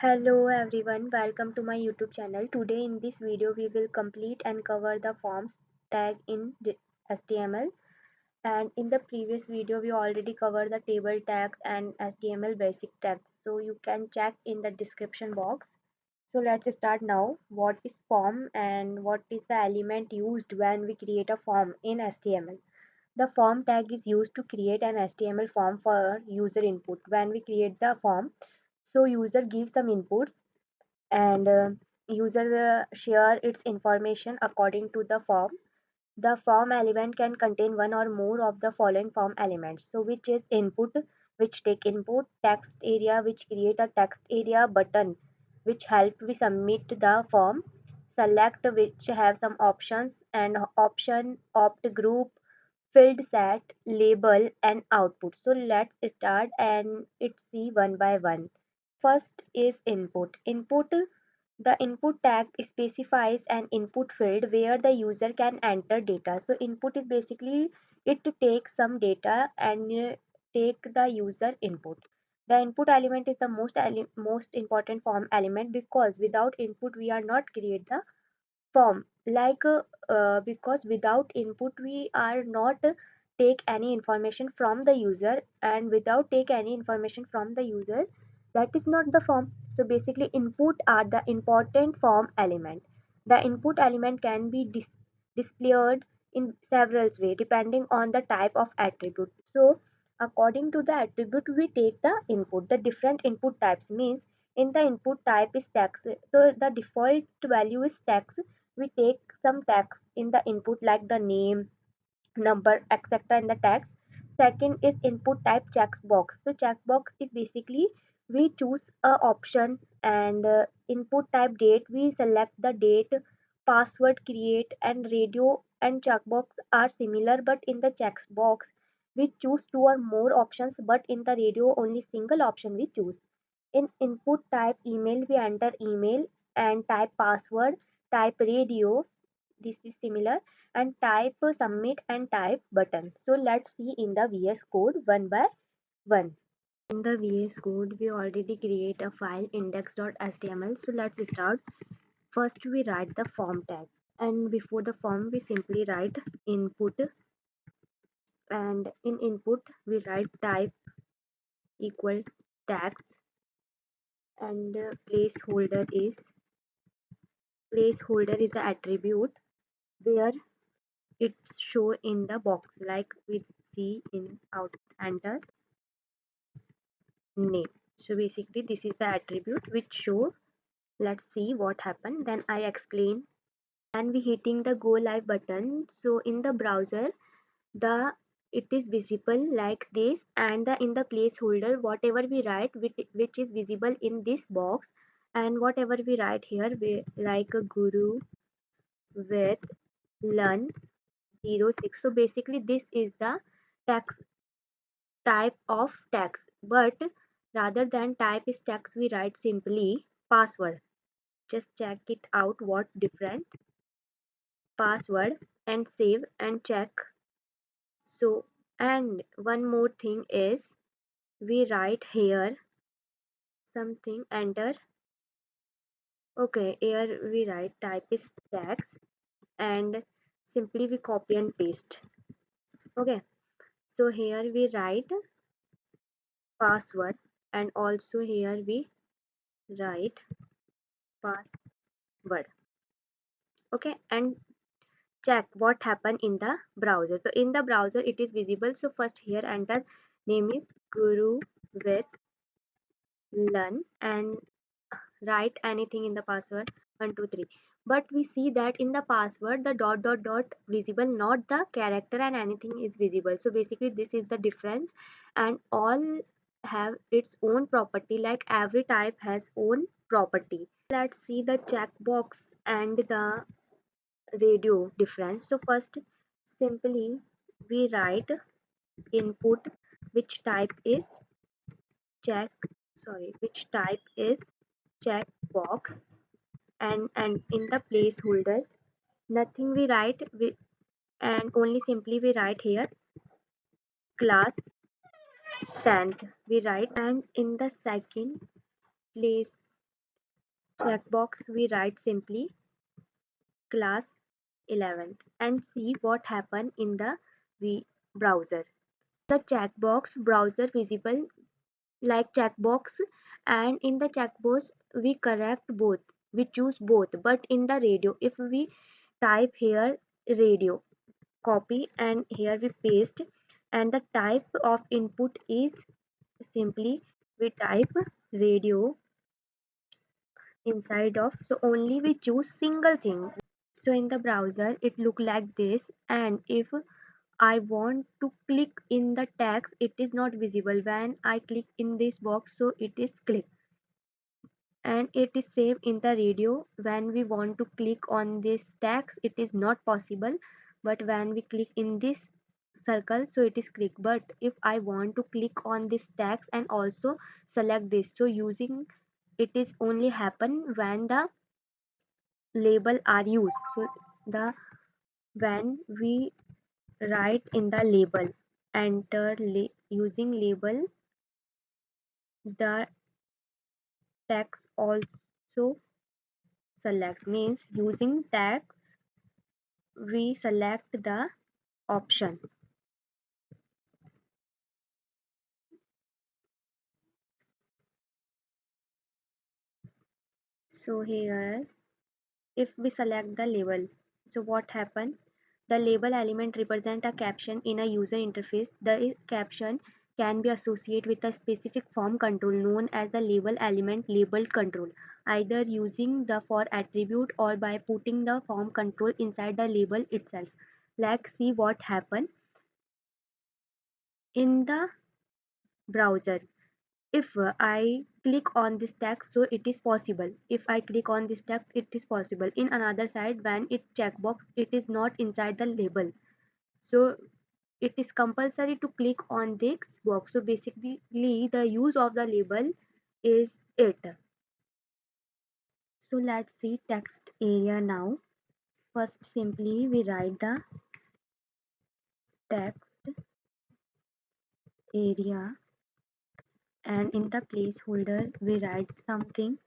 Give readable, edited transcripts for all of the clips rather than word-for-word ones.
Hello everyone, welcome to my YouTube channel. Today in this video we will complete and cover the forms tag in HTML, and in the previous video we already covered the table tags and HTML basic tags, so you can check in the description box. So let's start now. What is form and what is the element used when we create a form in HTML? The form tag is used to create an HTML form for user input. When we create the form, so user gives some inputs and user share its information according to the form. The form element can contain one or more of the following form elements. So which is input, which take input, text area, which create a text area, button, which help we submit the form, select, which have some options, and option, opt, group, field set, label, and output. So let's start and it see one by one. First is input. The input tag specifies an input field where the user can enter data. So input is basically it takes some data and take the user input. The input element is the most important form element, because without input we are not create the form. Because without input we are not take any information from the user, and without take any information from the user, that is not the form. So basically input are the important form element. The input element can be displayed in several ways depending on the type of attribute. So according to the attribute we take the input. The different input types means, in the input type is text, so the default value is text. We take some text in the input like the name, number, etc. in the text. Second is input type checkbox. So checkbox is basically we choose a option, and input type date, we select the date, password create, and radio and checkbox are similar, but in the checkbox we choose two or more options, but in the radio only single option we choose. In input type email, we enter email and type password, type radio, this is similar, and type submit and type button. So let's see in the VS Code one by one. In the VS Code we already create a file index.html. So let's start. First we write the form tag, and before the form we simply write input, and in input we write type equal tags, and placeholder is the attribute where it's show in the box like we see in out enter name. So basically this is the attribute which show. Let's see what happened, then I explain. And we hitting the go live button, so in the browser the it is visible like this, and in the placeholder whatever we write which is visible in this box, and whatever we write here we like a guru with learn 06. So basically this is the text type of text, but rather than type is text we write simply password. Just check it out what different password, and save and check. So, and one more thing is we write here something, enter. Okay, here we write type is text, and simply we copy and paste. Okay, so here we write password, and also here we write password. Okay, and check what happened in the browser. So in the browser it is visible. So first here enter name is guru with learn, and write anything in the password 123. But we see that in the password the dot dot dot visible, not the character, and anything is visible. So basically this is the difference, and all have its own property, like every type has own property. Let's see the checkbox and the radio difference. So first simply we write input which type is check which type is checkbox, and in the placeholder nothing we write, and only simply we write here class 10th we write, and in the second place checkbox we write simply class 11th and see what happened in the browser. The checkbox browser visible like checkbox, and in the checkbox we correct both, we choose both, but in the radio if we type here radio, copy, and here we paste, and the type of input is simply we type radio inside of, so only we choose single thing. So in the browser it look like this, and if I want to click in the text, it is not visible. When I click in this box, so it is click. And it is same in the radio. When we want to click on this text, it is not possible. But when we click in this circle, so it is click. But if I want to click on this text and also select this, so using it is only happen when the label are used. So the when we write in the label, enter using label, the text also select, means using text we select the option. So here if we select the label, so what happen, the label element represent a caption in a user interface. The caption can be associated with a specific form control known as the label element label control, either using the for attribute or by putting the form control inside the label itself. Let's see what happen in the browser. If I click on this text, so it is possible. If I click on this text, it is possible. In another side, when it checkbox, it is not inside the label, so it is compulsory to click on this box. So basically the use of the label is it. So let's see text area now. First simply we write the text area, and in the placeholder we write something,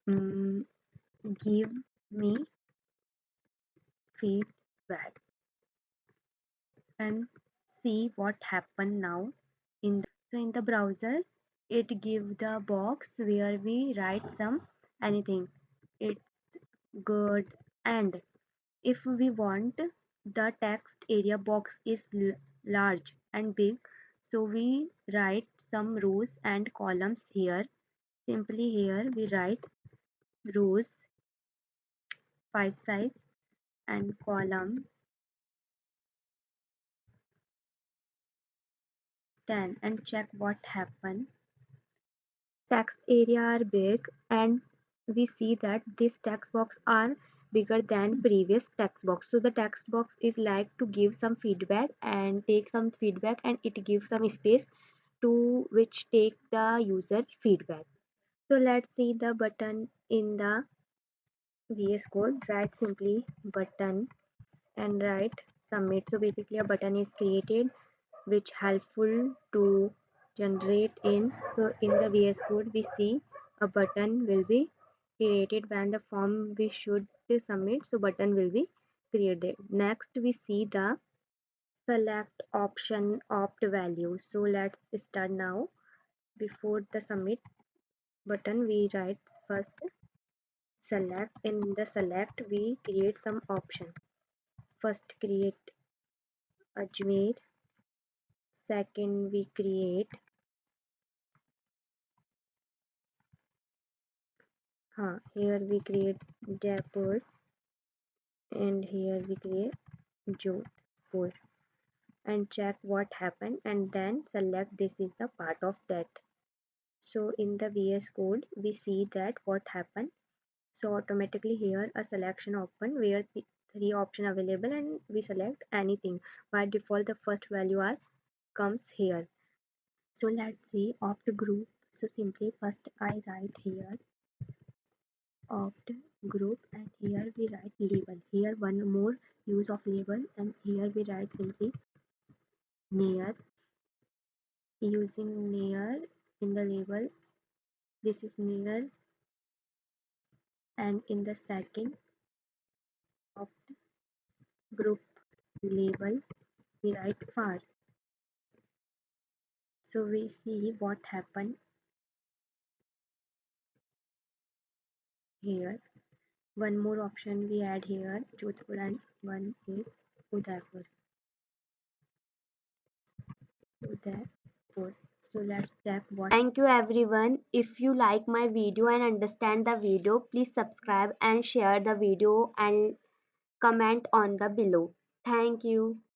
mm, give me feedback, and see what happened now in the, so in the browser it give the box where we write some anything, it's good. And if we want the text area box is large and big, so we write some rows and columns here. Simply here we write rows 5 size and column 10, and check what happened. Text area are big, and we see that this text box are bigger than previous text box. So the text box is like to give some feedback and take some feedback, and it gives some space to which take the user feedback. So let's see the button in the VS Code. Write simply button and write submit. So basically a button is created which helpful to generate in. So in the VS Code we see a button will be created when the form we should submit, so button will be created. Next we see the select option opt value. So let's start now. Before the submit button we write first select. In the select we create some option. First create Ajmer, second we create here we create Jaipur, and here we create Jodhpur, and check what happened, and then select this is the part of that. So in the VS Code we see that what happened. So automatically here a selection open where the three option available, and we select anything. By default the first value are comes here. So let's see opt group. So simply first I write here opt group, and here we write label. Here one more use of label, and here we write simply near. Using near in the label, this is near and in the second of group label we write far. So we see what happened here. One more option we add here, Jodhpur, and one is Udaipur. Udaipur. So let's check what. Thank you everyone. If you like my video and understand the video, please subscribe and share the video and comment on the below. Thank you.